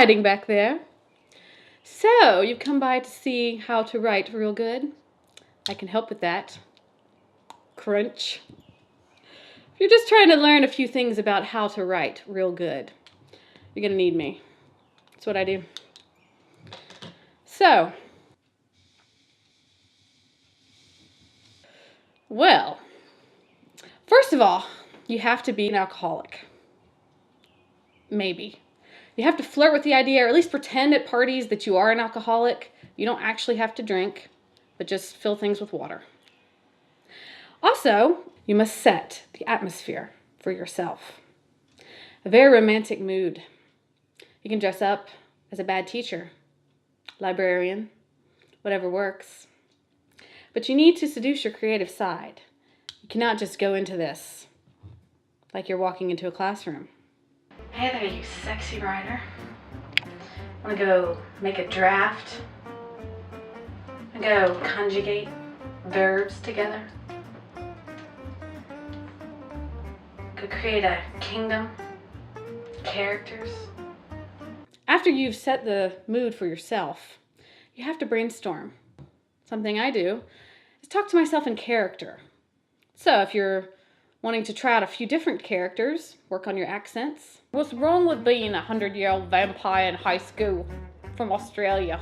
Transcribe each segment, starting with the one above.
hiding back there. So, you've come by to see how to write real good. I can help with that. Crunch. If you're just trying to learn a few things about how to write real good, you're going to need me. That's what I do. So, well, first of all, you have to be an alcoholic. Maybe. You have to flirt with the idea, or at least pretend at parties that you are an alcoholic. You don't actually have to drink, but just fill things with water. Also, you must set the atmosphere for yourself. A very romantic mood. You can dress up as a bad teacher, librarian, whatever works. But you need to seduce your creative side. You cannot just go into this like you're walking into a classroom. Hey there, you sexy writer. Want to go make a draft? And go conjugate verbs together? Go create a kingdom, characters? After you've set the mood for yourself, you have to brainstorm. Something I do is talk to myself in character. So if you're wanting to try out a few different characters, work on your accents. What's wrong with being a 100-year-old vampire in high school from Australia?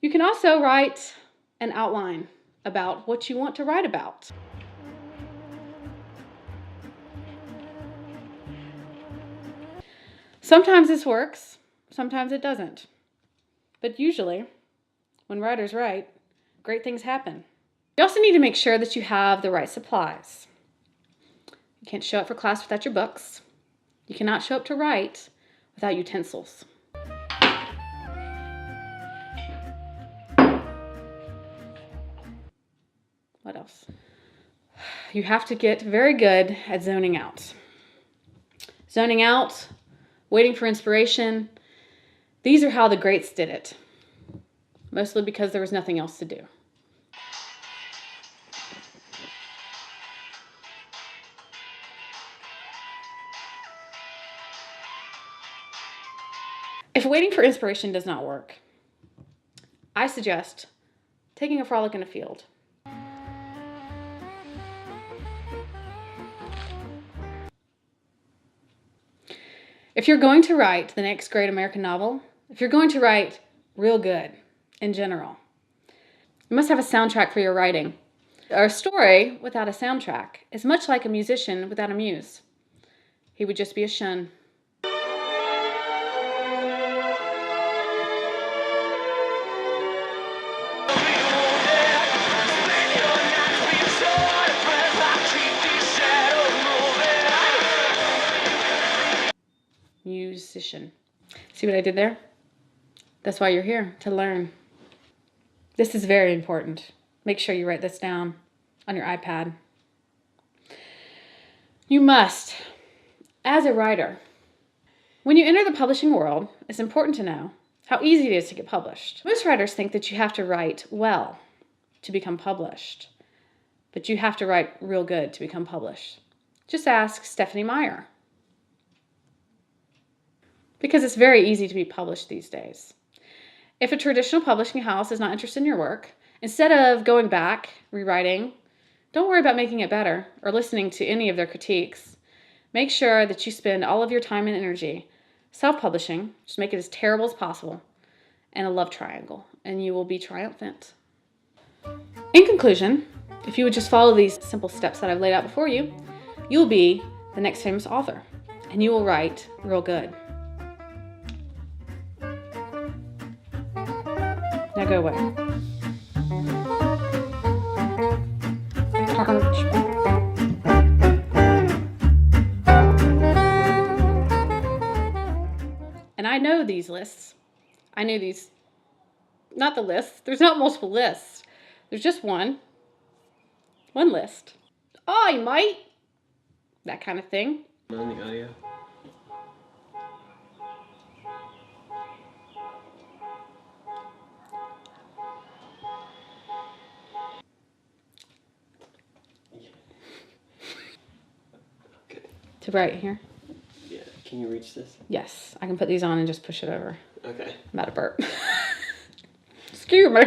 You can also write an outline about what you want to write about. Sometimes this works, sometimes it doesn't. But usually, when writers write, great things happen. You also need to make sure that you have the right supplies. You can't show up for class without your books. You cannot show up to write without utensils. What else? You have to get very good at zoning out. Zoning out, waiting for inspiration. These are how the greats did it. Mostly because there was nothing else to do. If waiting for inspiration does not work, I suggest taking a frolic in a field. If you're going to write the next great American novel, if you're going to write real good in general, you must have a soundtrack for your writing. A story without a soundtrack is much like a musician without a muse. He would just be a shun. Musician. See what I did there? That's why you're here, to learn. This is very important. Make sure you write this down on your iPad. You must, as a writer, when you enter the publishing world, it's important to know how easy it is to get published. Most writers think that you have to write well to become published, but you have to write real good to become published. Just ask Stephanie Meyer. Because it's very easy to be published these days. If a traditional publishing house is not interested in your work, instead of going back, rewriting, don't worry about making it better or listening to any of their critiques. Make sure that you spend all of your time and energy self-publishing, just make it as terrible as possible, and a love triangle, and you will be triumphant. In conclusion, if you would just follow these simple steps that I've laid out before you, you'll be the next famous author, and you will write real good. Now go away. And I know these lists. I know these, not the lists. There's not multiple lists. There's just one. One list. I might. That kind of thing. On the audio. right here. Yeah. Can you reach this? Yes, I can put these on and just push it over. Okay. I'm out of burp. Excuse me.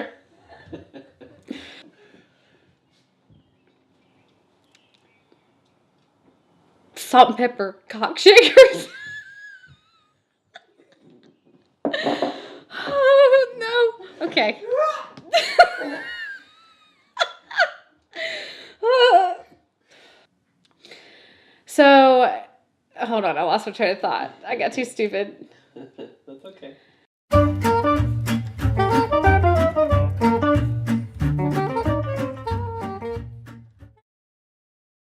Salt and pepper cock shakers. Oh, no. Okay. So, hold on. I lost my train of thought. I got too stupid. That's okay.